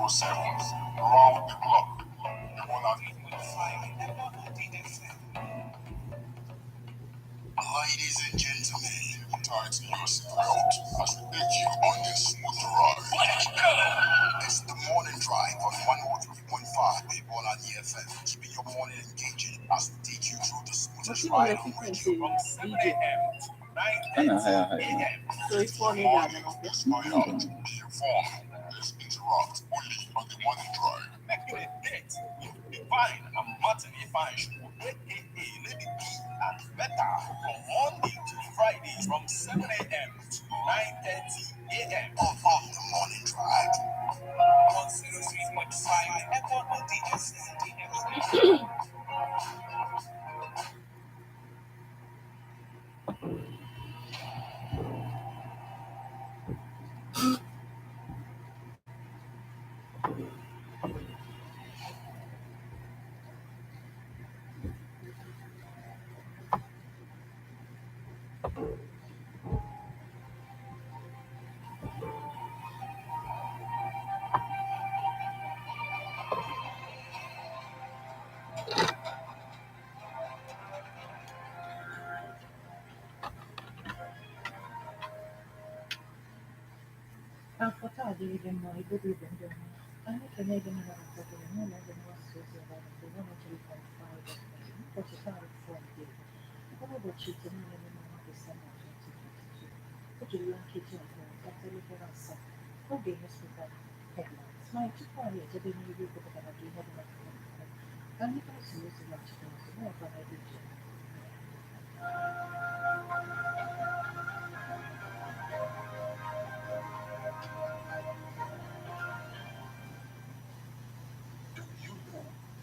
Around the clock. Ladies and gentlemen, tighten your seatbelt as we take you on this smooth ride. Let's go! It's the morning drive on 103.5 Ebola FM, keeping your morning engaging as we take you through the smoothest ride on radio from 7 a.m. to 9:30 a.m. So it's for me, Let's interrupt only on the morning drive. Making it date with Divine and Martin Ifeanyi, aka Lady D and Meta, from Monday to Friday from 7 a.m. to 9:30 a.m. on the morning drive. 103.5 FM DSS.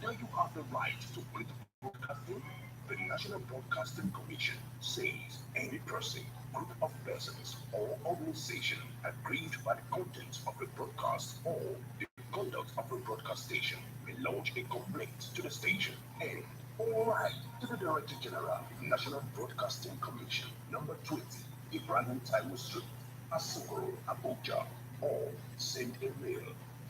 Do you have the right to political broadcasting? The National Broadcasting Commission says any person, group of persons, or organization aggrieved by the content of a broadcast or the conduct of a broadcast station may lodge a complaint to the station and or write to the Director General, National Broadcasting Commission, number 20, Ibrahim Taiwo Street, Asokoro, Abuja, or send a mail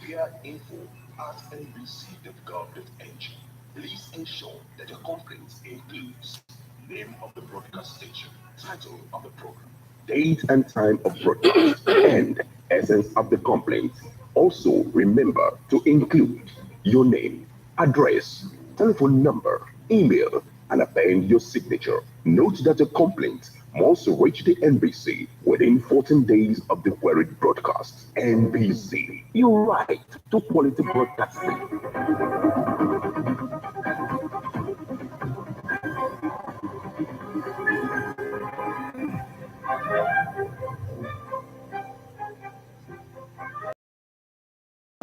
via info@nbc.gov.ng. Please ensure that your complaint includes name of the broadcast station, title of the program, date and time of broadcast, and essence of the complaint. Also, remember to include your name, address, telephone number, email, and append your signature. Note that your complaint must reach the NBC within 14 days of the queried broadcast. NBC, your right to quality broadcasting.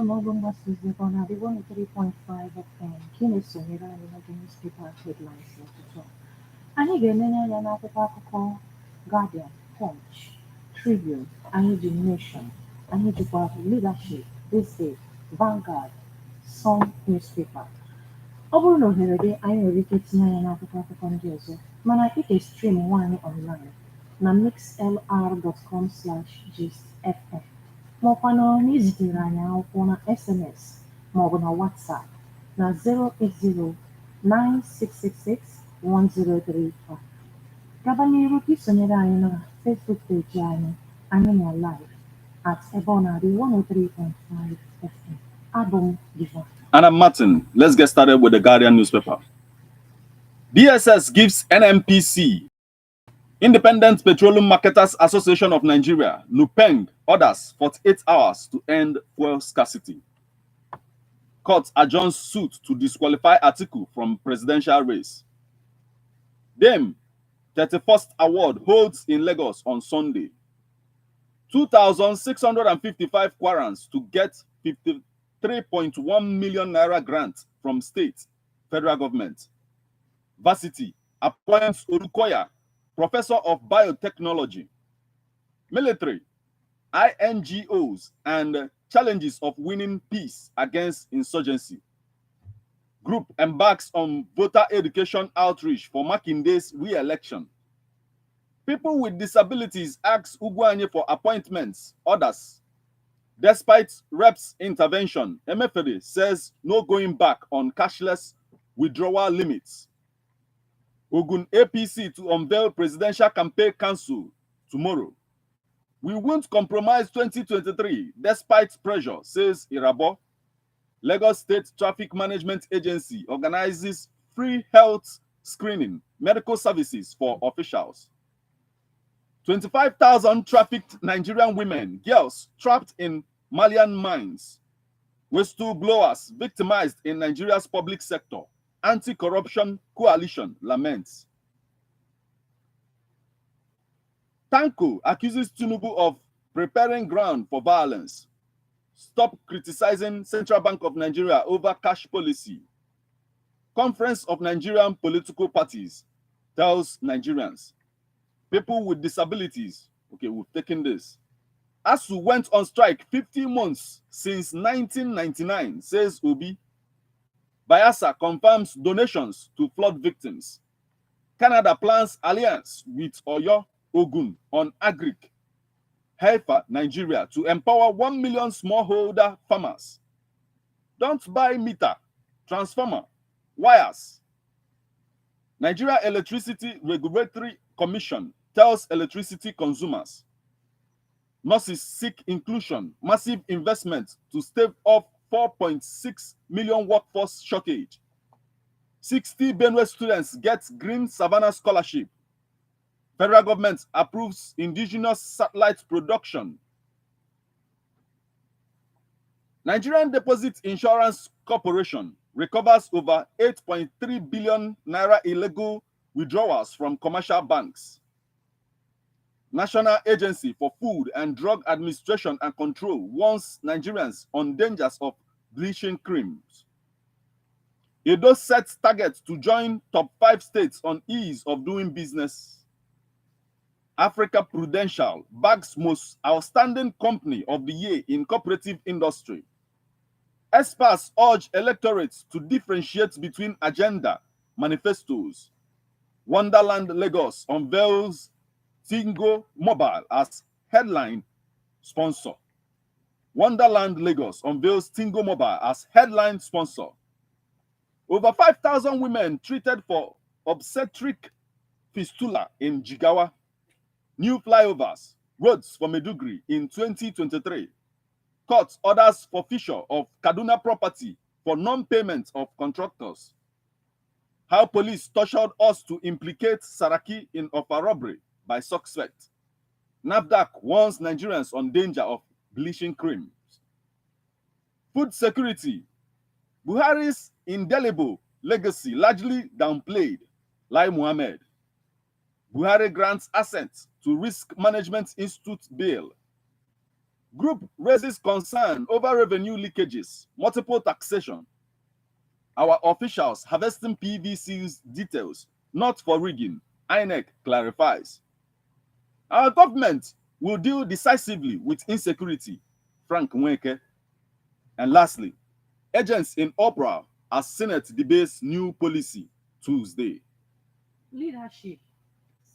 Mogumba Suzebona, the 103.5 FM, Kine Sonira, and against newspaper headlines. Anyị ga-enenye anya n'akwụkwọ akụkọ Guardian, Punch, Tribune, anyị ji Nation, anyị jikwa Leadership, This Day, Vanguard, Sun newspaper. Ọ bụrụ na ohere dị, anyị nwere ike tinye anya n'akwụkwọ akụkọ ndị ọzọ, mana ị ga-stream nwaanyị online na mixlr.com/gistfm maọkwa na izitere anyị akwụkwọ na SMS maọbụ na WhatsApp na 08096661035. Gaba n'iru ka isonyere anyị na Facebook page anyị na live at Ebonadi 103.5 FM. Abụ m Diva. And I'm Martin. Let's get started with the Guardian newspaper. DSS gives NNPC, Independent Petroleum Marketers Association of Nigeria, NUPENG, orders 48 hours to end fuel scarcity. Court adjourns suit to disqualify Atiku from presidential race. Dame 31st award holds in Lagos on Sunday. 2,655 querans to get 53.1 million naira grant from state, federal government. Varsity appoints Olukoya, professor of biotechnology. Military, INGOs, and challenges of winning peace against insurgency. Group embarks on voter education outreach for Makinde's re-election. People with disabilities ask Ugwuanyi for appointments, orders. Despite reps' intervention, MFD says no going back on cashless withdrawal limits. Ogun APC to unveil presidential campaign council tomorrow. We won't compromise 2023 despite pressure, says Irabo. Lagos State Traffic Management Agency organizes free health screening, medical services for officials. 25,000 trafficked Nigerian women, girls trapped in Malian mines. Whistleblowers victimized in Nigeria's public sector. Anti-corruption coalition laments. Tanko accuses Tinubu of preparing ground for violence. Stop criticizing Central Bank of Nigeria over cash policy. Conference of Nigerian political parties tells Nigerians. People with disabilities, okay, we've taken this. ASU went on strike 50 months since 1999, says Obi. Bayelsa confirms donations to flood victims. Canada plans alliance with Oyo Ogun on Agric. Haifa, Nigeria, to empower 1 million smallholder farmers. Don't buy meter, transformer, wires. Nigeria Electricity Regulatory Commission tells electricity consumers. Nurses seek inclusion, massive investment to stave off 4.6 million workforce shortage. 60 Benue students get Green Savannah Scholarship. Federal government approves indigenous satellite production. Nigerian Deposit Insurance Corporation recovers over 8.3 billion naira illegal withdrawals from commercial banks. National Agency for Food and Drug Administration and Control warns Nigerians on dangers of bleaching creams. Edo sets targets to join top 5 states on ease of doing business. Africa Prudential bags most outstanding company of the year in cooperative industry. Experts urge electorates to differentiate between agenda manifestos. Wonderland Lagos unveils Tingo Mobile as headline sponsor. Wonderland Lagos unveils Tingo Mobile as headline sponsor. Over 5,000 women treated for obstetric fistula in Jigawa. New flyovers, roads for Meduguri in 2023. Court orders forfeiture of Kaduna property for non-payment of contractors. How police tortured us to implicate Saraki in offer robbery by suspect. NAFDAC warns Nigerians on danger of bleaching creams. Food security. Buhari's indelible legacy largely downplayed. Lai Mohammed. Buhari grants assent to Risk Management Institute bail. Group raises concern over revenue leakages, multiple taxation. Our officials harvesting PVC's details, not for rigging. INEC clarifies. Our government will deal decisively with insecurity. Frank Nweke. And lastly, agents in opera as Senate debates new policy Tuesday. Leadership.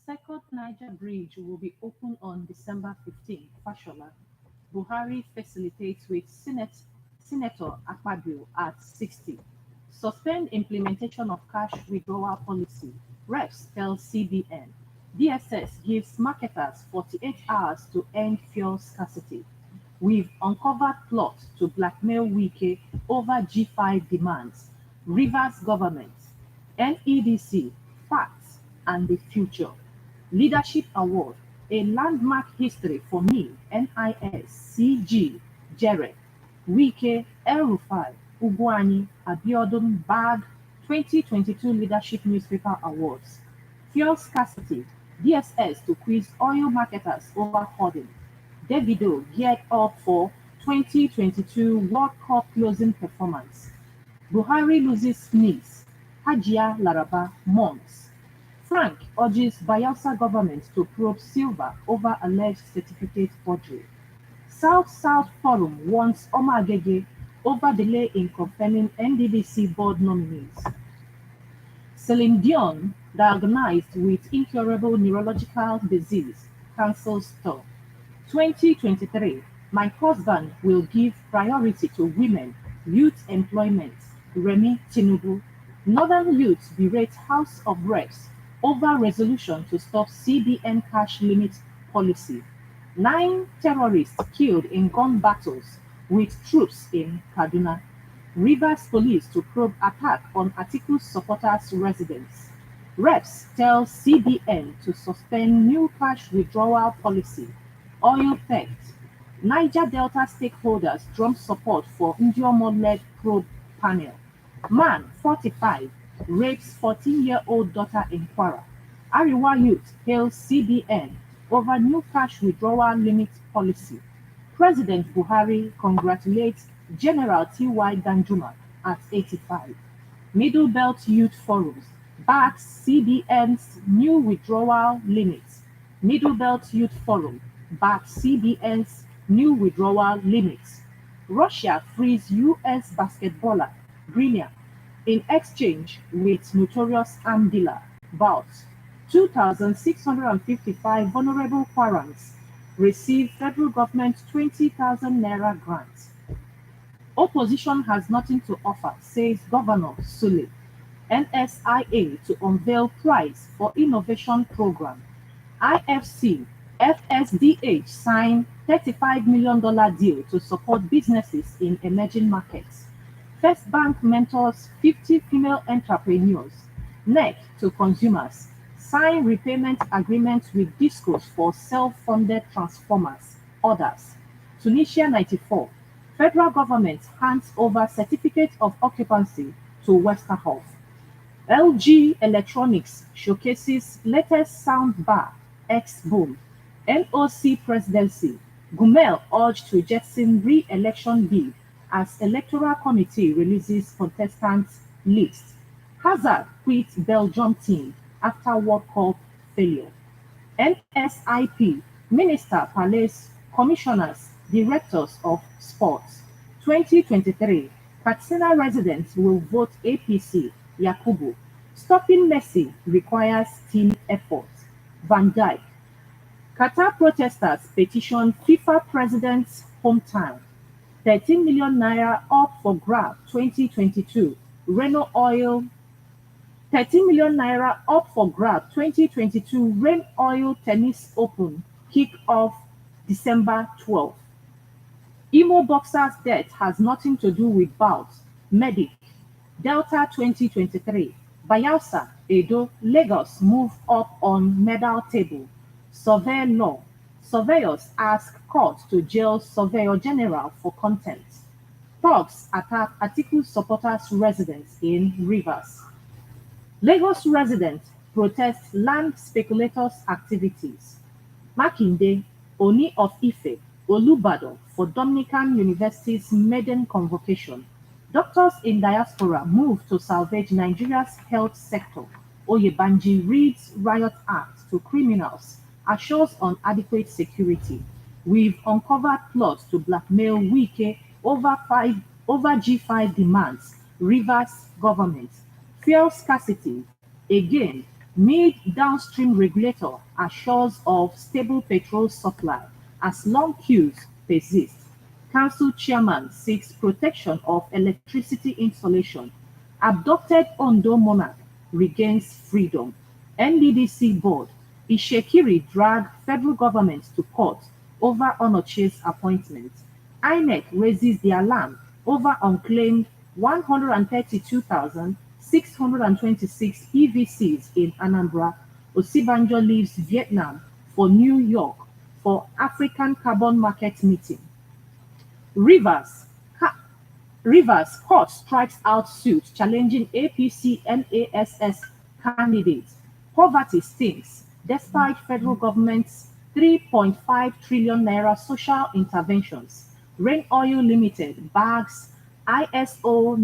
Second Niger Bridge will be open on December 15. Fashola. Buhari facilitates with Senator Akpabio at 60. Suspend implementation of cash withdrawal policy. Reps tell CBN. DSS gives marketers 48 hours to end fuel scarcity. We've uncovered plot to blackmail Wike over G5 demands. Rivers government. NEDC. Facts and the future. Leadership Award, a landmark history for me, NIS, CG, Jere, Wike, El Rufai, Ugwani, Abiodun, Bag, 2022 Leadership Newspaper Awards. Fuel scarcity, DSS to quiz oil marketers over hoarding. Davido geared up for 2022 World Cup closing performance. Buhari loses knees, Hajia Laraba mourns. Frank urges Bayelsa government to probe Silva over alleged certificate forgery. South-South Forum warns Omar Agege over delay in confirming NDDC board nominees. Celine Dion, diagnosed with incurable neurological disease, cancels tour. 2023 My husband will give priority to women, youth employment. Remi Tinubu. Northern youths berate House of Reps over resolution to stop CBN cash limit policy. 9 terrorists killed in gun battles with troops in Kaduna. Rivers police to probe attack on Atiku supporters' residence. Reps tell CBN to suspend new cash withdrawal policy. Oil theft. Niger Delta stakeholders drum support for Ndiomo-led probe panel. Man, 45, rapes 14-year-old daughter in Kwara. Ariwa youth hails CBN over new cash withdrawal limit policy. President Buhari congratulates General T.Y. Danjuma at 85. Middle Belt Youth Forums backs CBN's new withdrawal limits. Middle Belt Youth Forum backs CBN's new withdrawal limits. Russia frees US basketballer Brilliant in exchange with notorious arm dealer Bout. 2,655 vulnerable Kwarans receive federal government 20,000 naira grant. Opposition has nothing to offer, says Governor Sule. NSIA to unveil price for innovation program. IFC, FSDH sign $35 million deal to support businesses in emerging markets. First Bank mentors 50 female entrepreneurs. NEC to consumers. Sign repayment agreements with discos for self-funded transformers. Others. Tunisia 94. Federal government hands over certificate of occupancy to Westerhoff. LG Electronics showcases latest soundbar X Boom. NOC presidency. Gumel urged to jettison re-election bid as electoral committee releases contestants list. Hazard quits Belgium team after World Cup failure. NSIP Minister Palace Commissioners Directors of Sports. 2023 Katsina residents will vote APC. Yakubu. Stopping Messi requires team effort. Van Dijk. Qatar protesters petition FIFA president's hometown. 13 million naira up for grab 2022. Renault Oil. 13 million naira up for grab 2022 Rain Oil Tennis Open kick off December 12th. Imo boxer's death has nothing to do with bouts. Medic. Delta 2023. Bayelsa, Edo, Lagos move up on medal table. Survey law. Surveyors ask court to jail Surveyor General for contempt. Thugs attack Atiku supporters' residence in Rivers. Lagos residents protest land speculators' activities. Makinde, Oni of Ife, Olubadan for Dominican University's maiden convocation. Doctors in diaspora move to salvage Nigeria's health sector. Oyebanji reads Riot Act to criminals, assures inadequate security. We've uncovered plots to blackmail Wike over G5 demands. Rivers government. Fuel scarcity. Again, mid-downstream regulator assures of stable petrol supply as long queues persist. Council chairman seeks protection of electricity installation. Abducted Ondo monarch regains freedom. NDDC board. Ishekiri dragged federal government to court over Onoche's appointment. INEC raises the alarm over unclaimed 132,626 PVCs in Anambra. Osibanjo leaves Vietnam for New York for African Carbon Market meeting. Rivers Court strikes out suit challenging APC NASS candidates. Poverty stinks despite federal government's 3.5 trillion naira social interventions. Rain Oil Limited bags ISO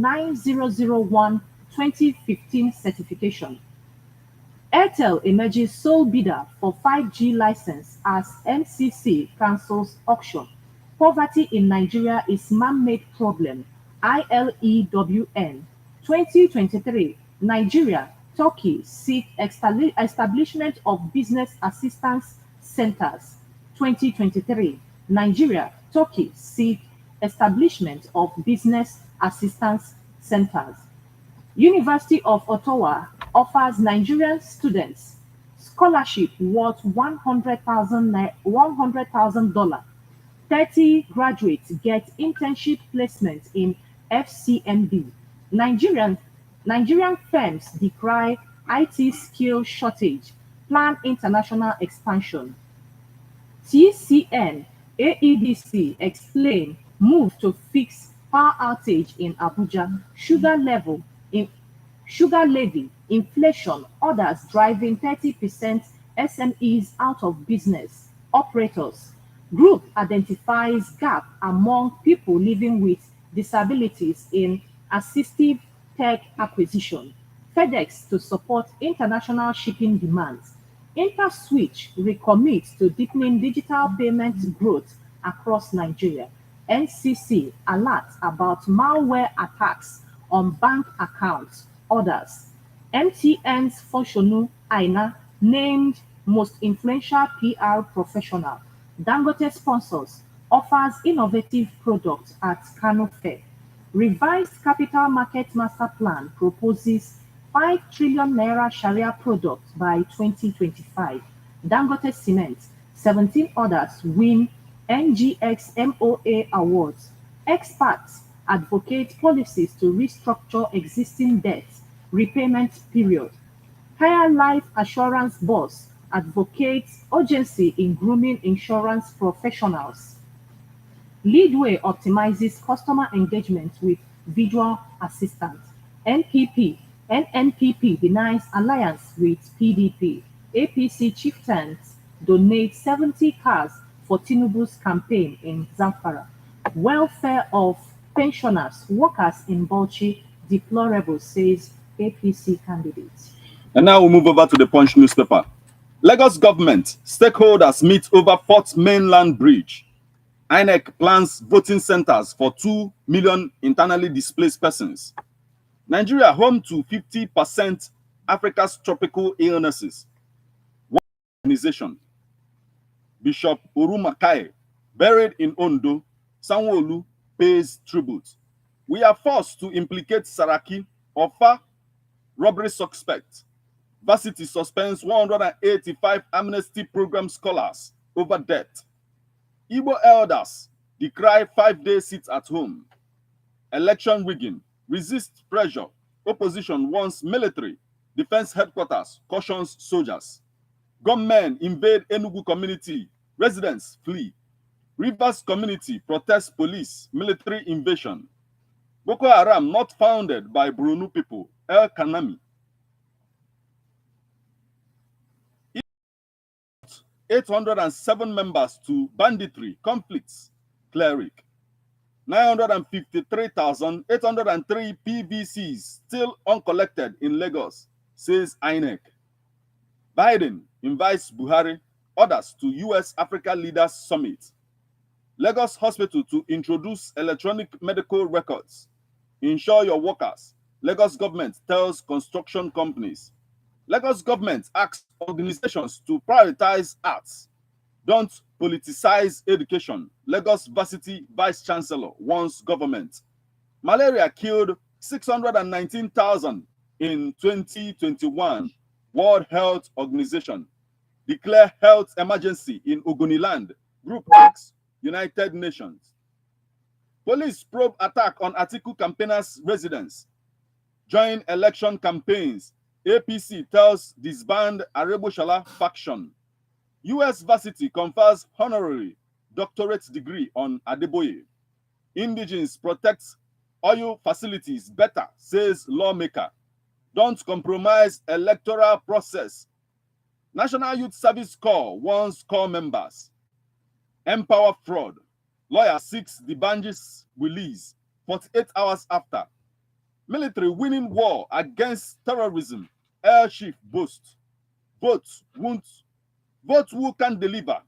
9001-2015 certification. Airtel emerges sole bidder for 5G license as NCC cancels auction. Poverty in Nigeria is man-made problem. ILEWN. 2023. Nigeria, Turkey seek establishment of business assistance centers. 2023. Nigeria, Turkey seek establishment of business assistance centers. University of Ottawa offers Nigerian students scholarship worth $100,000. 30 graduates get internship placement in FCMB. Nigerian Nigerian firms decry IT skill shortage, plan international expansion. TCN AEDC explain move to fix power outage in Abuja, in sugar levy, inflation, others driving 30% SMEs out of business. Operators. Group identifies gap among people living with disabilities in assistive tech acquisition. FedEx to support international shipping demands. InterSwitch recommits to deepening digital payment growth across Nigeria. NCC alert about malware attacks on bank accounts. Others. MTN's Foshonu Aina named most influential PR professional. Dangote sponsors offers innovative products at Kano Fair. Revised Capital Market Master Plan proposes 5 trillion naira Sharia products by 2025. Dangote Cement, 17 others win NGX MOA awards. Experts advocate policies to restructure existing debts repayment period. Higher Life Assurance Boss advocates urgency in grooming insurance professionals. Leadway optimizes customer engagement with visual assistant. NNPP denies alliance with PDP. APC chieftains donate 70 cars for Tinubu's campaign in Zamfara. Welfare of pensioners, workers in Bauchi deplorable, says APC candidates. And now we move over to the Punch newspaper. Lagos government stakeholders meet over Fourth Mainland Bridge. INEC plans voting centers for 2 million internally displaced persons. Nigeria home to 50% Africa's tropical illnesses. One organization, Bishop Urumakai, buried in Ondo, Sanwo-Olu pays tribute. We are forced to implicate Saraki, Ofa, robbery suspect. Varsity suspends 185 amnesty program scholars over debt. Igbo elders decry 5-day sit at home. Election rigging, resist pressure. Opposition wants military. Defense headquarters cautions soldiers. Gunmen invade Enugu community. Residents flee. Rivers community protests police. Military invasion. Boko Haram not founded by Brunu people. El Kanami. 807 members to banditry, conflicts, cleric. 953,803 PVCs still uncollected in Lagos, says INEC. Biden invites Buhari, others to US-Africa Leaders Summit. Lagos Hospital to introduce electronic medical records. Insure your workers. Lagos government tells construction companies. Lagos government asks organizations to prioritize arts. Don't politicize education. Lagos Varsity Vice Chancellor warns government. Malaria killed 619,000 in 2021. World Health Organization declare health emergency in Ogoniland. Group X, United Nations. Police probe attack on Atiku campaigners' residence. Join election campaigns. APC tells disband Areboshala faction. US Varsity confers honorary doctorate degree on Adeboye. Indigenes protect oil facilities better, says lawmaker. Don't compromise electoral process. National Youth Service Corps warns corps members. Empower fraud. Lawyer seeks the bandits' release 48 hours after. Military winning war against terrorism. Air chief boast. Vote who can deliver.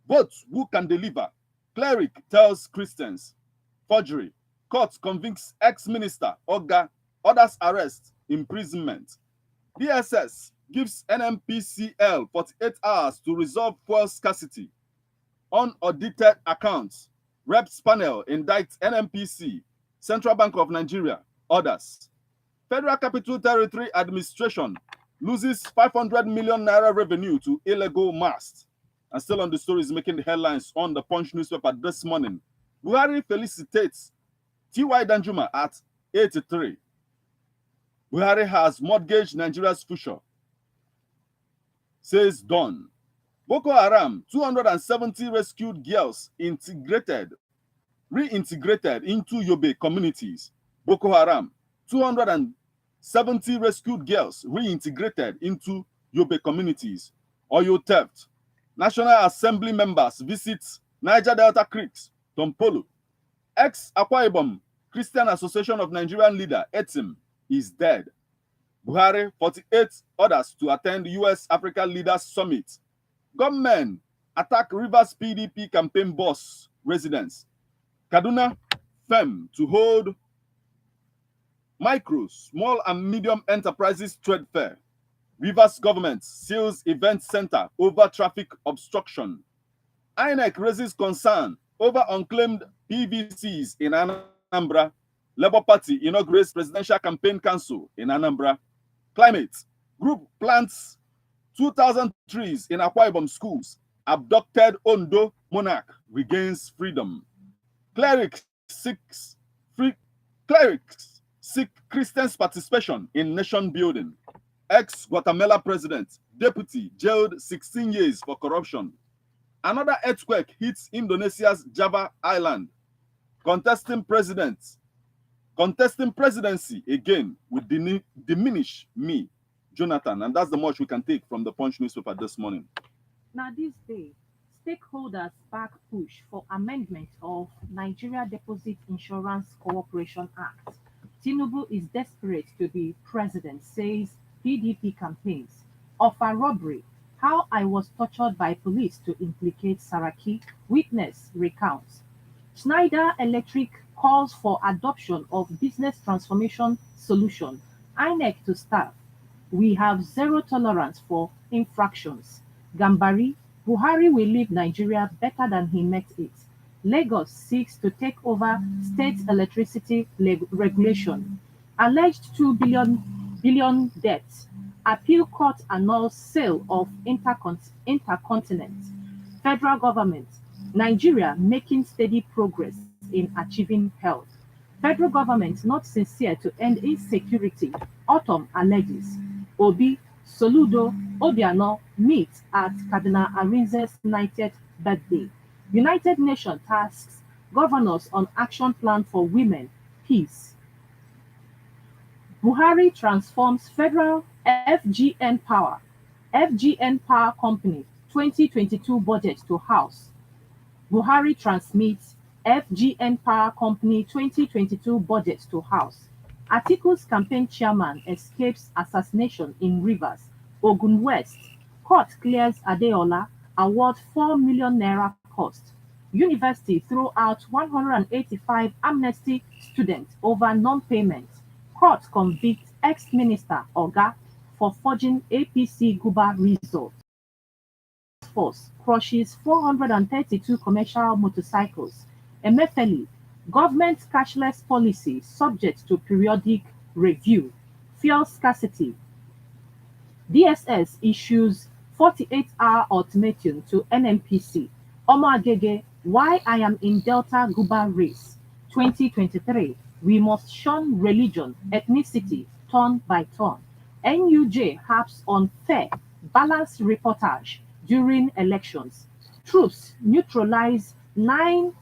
Vote who can deliver. Cleric tells Christians. Forgery. Court convicts ex-minister Oga. Others arrest. Imprisonment. DSS gives NNPCL 48 hours to resolve fuel scarcity. unaudited accounts. Reps panel indicts NNPC, Central Bank of Nigeria, others. Federal Capital Territory Administration loses 500 million naira revenue to illegal masts. And still on the story is making the headlines on the Punch newspaper this morning. Buhari felicitates T.Y. Danjuma at 83. Buhari has mortgaged Nigeria's future, says Don. Boko Haram, 270 rescued girls reintegrated into Yobe communities. Boko Haram, 270 rescued girls reintegrated into Yobe communities. Oil theft. National Assembly members visit Niger Delta Creeks, Tompolo. Ex-Akwa Ibom Christian Association of Nigerian leader Etim is dead. Buhari, 48 others to attend U.S. Africa Leaders Summit. Gunmen attack Rivers PDP campaign boss residence. Kaduna, firm to hold micro, small and medium enterprises trade fair. Rivers government seals event center over traffic obstruction. INEC raises concern over unclaimed PVCs in Anambra. Labour Party inaugurates presidential campaign council in Anambra. Climate. Group plants 2,000 trees in Akwa Ibom schools. Abducted Ondo monarch regains freedom. Clerics seek Christians' participation in nation building. Ex-Guatemala president, deputy, jailed 16 years for corruption. Another earthquake hits Indonesia's Java Island. Contesting presidency again will diminish me, Jonathan. And that's the much we can take from the Punch newspaper this morning. Now, this day, stakeholders back push for amendment of Nigeria Deposit Insurance Cooperation Act. Tinubu is desperate to be president, says PDP campaigns. Offer robbery. How I was tortured by police to implicate Saraki. Witness recounts. Schneider Electric calls for adoption of business transformation solution. INEC to staff. We have zero tolerance for infractions. Gambari, Buhari will leave Nigeria better than he met it. Lagos seeks to take over state electricity regulation. Alleged 2 billion debts. Appeal court annuls sale of intercontinent. Federal government. Nigeria making steady progress in achieving health. Federal government not sincere to end insecurity. Autumn alleges. Obi, Soludo, Obiano meet at Cardinal Arinze's 90th birthday. United Nations tasks governors on action plan for women, peace. Buhari transforms federal FGN Power Company 2022 budget to House. Buhari transmits FGN Power Company 2022 budget to House. Atiku's campaign chairman escapes assassination in Rivers. Ogun West. Court clears Adeola. Award 4 million naira cost. University throw out 185 amnesty students over non-payment. Court convicts ex-minister Oga for forging APC Guba results. Force crushes 432 commercial motorcycles. Emefiele, government cashless policy subject to periodic review. Fuel scarcity. DSS issues 48-hour ultimatum to NNPC. Omo Agege, why I am in Delta Guba race. 2023. We must shun religion, ethnicity, turn by turn. NUJ harps on fair, balanced reportage during elections. Troops neutralize 9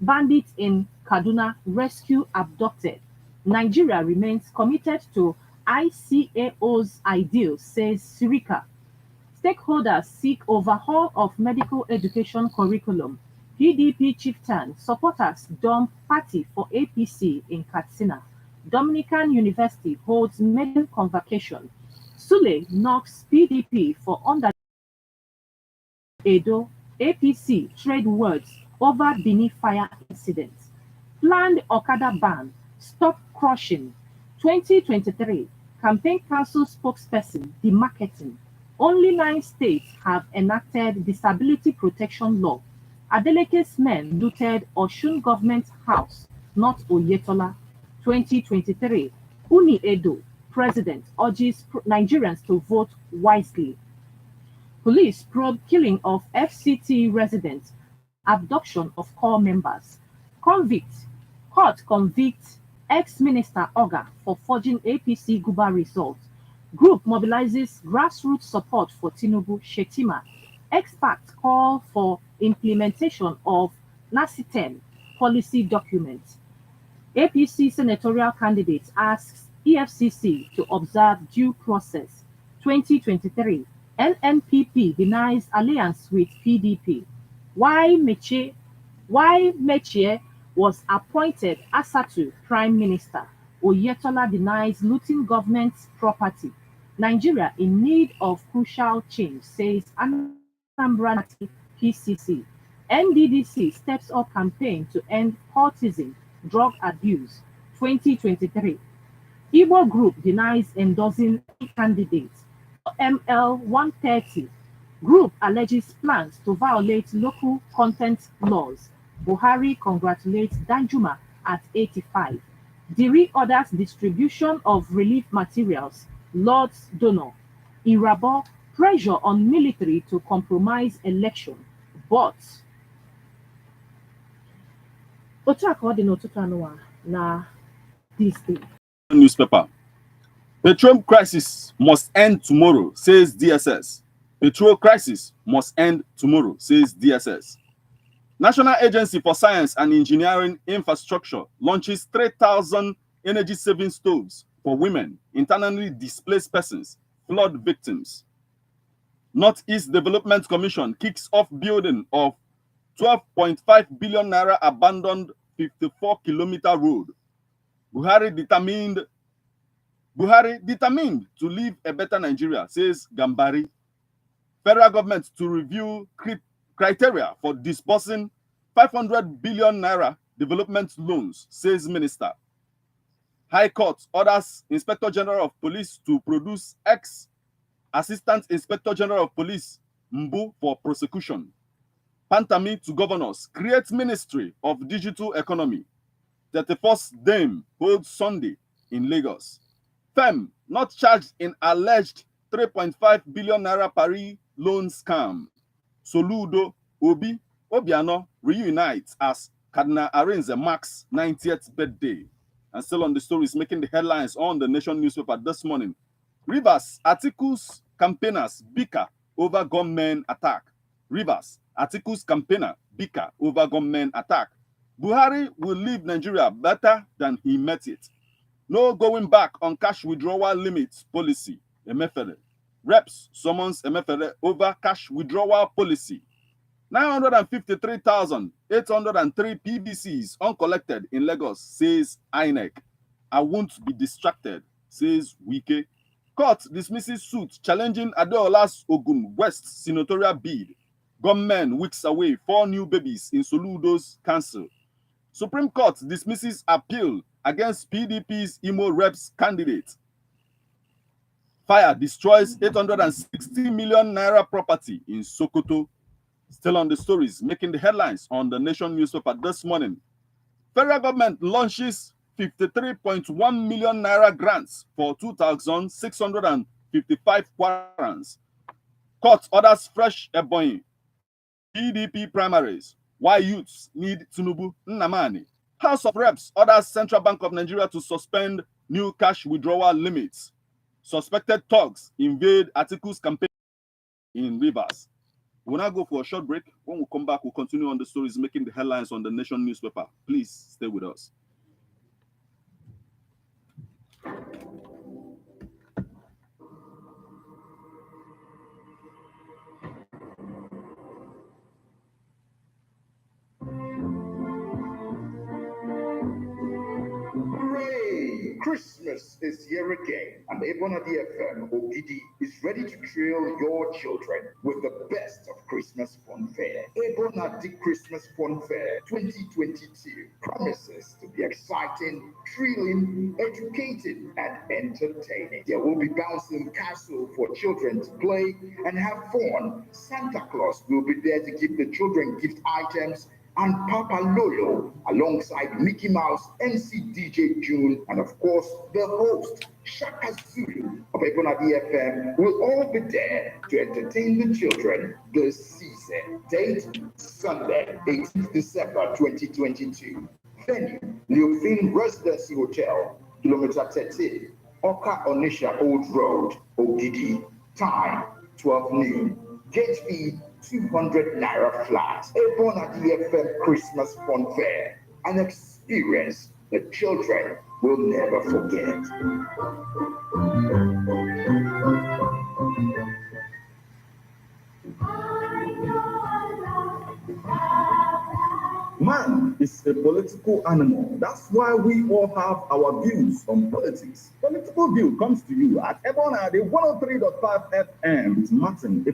bandits in Kaduna, rescue abducted. Nigeria remains committed to ICAO's ideals, says Sirika. Stakeholders seek overhaul of medical education curriculum. PDP chieftain supporters dump party for APC in Katsina. Dominican University holds maiden convocation. Sule knocks PDP for under Edo. APC trade words over Bini fire incident. Planned Okada ban. Stop crushing. 2023. Campaign Council spokesperson demarketing. Only 9 states have enacted disability protection law. Adeleke's men looted Osun government house, not Oyetola. 2023. Uni Edo, president, urges Nigerians to vote wisely. Police probe killing of FCT residents, abduction of core members. Court convicts ex-minister Oga for forging APC Guba results. Group mobilizes grassroots support for Tinubu Shetima. Experts call for implementation of NACITEM policy documents. APC senatorial candidate asks EFCC to observe due process. 2023. NNPP denies alliance with PDP. Why Mechie was appointed Asatu Prime Minister. Oyetola denies looting government property. Nigeria in need of crucial change, says Anambra PCC. NDDC steps up campaign to end cultism, drug abuse. 2023. Igbo group denies endorsing any candidate. OML 130 group alleges plans to violate local content laws. Buhari congratulates Danjuma at 85. Diri orders distribution of relief materials. Lord's donor. Irabo pressure on military to compromise election. But otu a ka ọ dị n'ụtụtụ anụwa na this day. Newspaper. Petroleum crisis must end tomorrow, says DSS. Petrol crisis must end tomorrow, says DSS. National Agency for Science and Engineering Infrastructure launches 3,000 energy-saving stoves for women, internally displaced persons, flood victims. Northeast Development Commission kicks off building of 12.5 billion naira abandoned 54-kilometer road. Buhari determined to leave a better Nigeria, says Gambari. Federal government to review criteria for disbursing 500 billion naira development loans, says Minister. High Court orders Inspector General of Police to produce ex-Assistant Inspector General of Police Mbu for prosecution. Pantami to governors create Ministry of Digital Economy. 31st Dame holds Sunday in Lagos. FEM not charged in alleged 3.5 billion naira Paris loan scam. Soludo Obiano reunites as Cardinal Arinze marks 90th birthday. And still on the story is making the headlines on the Nation newspaper this morning. Rivers articles campaigners bicker over gunmen attack. Rivers articles campaigner bicker over gunmen attack. Buhari will leave Nigeria better than he met it. No going back on cash withdrawal limits policy. Emefiele. Reps summons Emefiele over cash withdrawal policy. 953,803 PBCs uncollected in Lagos, says INEC. I won't be distracted, says Wike. Court dismisses suit challenging Adeola's Ogun West senatorial bid. Gunmen weeks away 4 new babies in Soludo's council. Supreme Court dismisses appeal against PDP's Imo Reps candidate. Fire destroys 860 million naira property in Sokoto. Still on the stories, making the headlines on the Nation newspaper this morning. Federal government launches 53.1 million naira grants for 2,655 quarants. Court orders fresh Ebonyi. PDP primaries. Why youths need Tinubu Nnamani. House of Reps orders Central Bank of Nigeria to suspend new cash withdrawal limits. Suspected thugs invade Atiku's campaign in Rivers. We'll now go for a short break. When we come back, we'll continue on the stories making the headlines on the Nation newspaper. Please stay with us. Christmas is here again, and Ebona DFM Ogidi is ready to thrill your children with the best of Christmas fun fair. Ebona D Christmas Fun Fair 2022 promises to be exciting, thrilling, educating, and entertaining. There will be bouncing castle for children to play and have fun. Santa Claus will be there to give the children gift items, and Papa Lolo, alongside Mickey Mouse, MC DJ June, and of course, the host, Shaka Zulu of Ebona DFM, will all be there to entertain the children this season. Date, Sunday, 18th December 2022. Venue, Leofin Residency Hotel, Kilometer 13, Oka Onisha Old Road, Ogidi. Time, 12 noon. Gate fee, 200 Naira flat. Ebona DFM Christmas Fun Fair, an experience the children will never forget. Man is a political animal. That's why we all have our views on politics. Political View comes to you at Ebona, the 103.5 FM. It's Martin.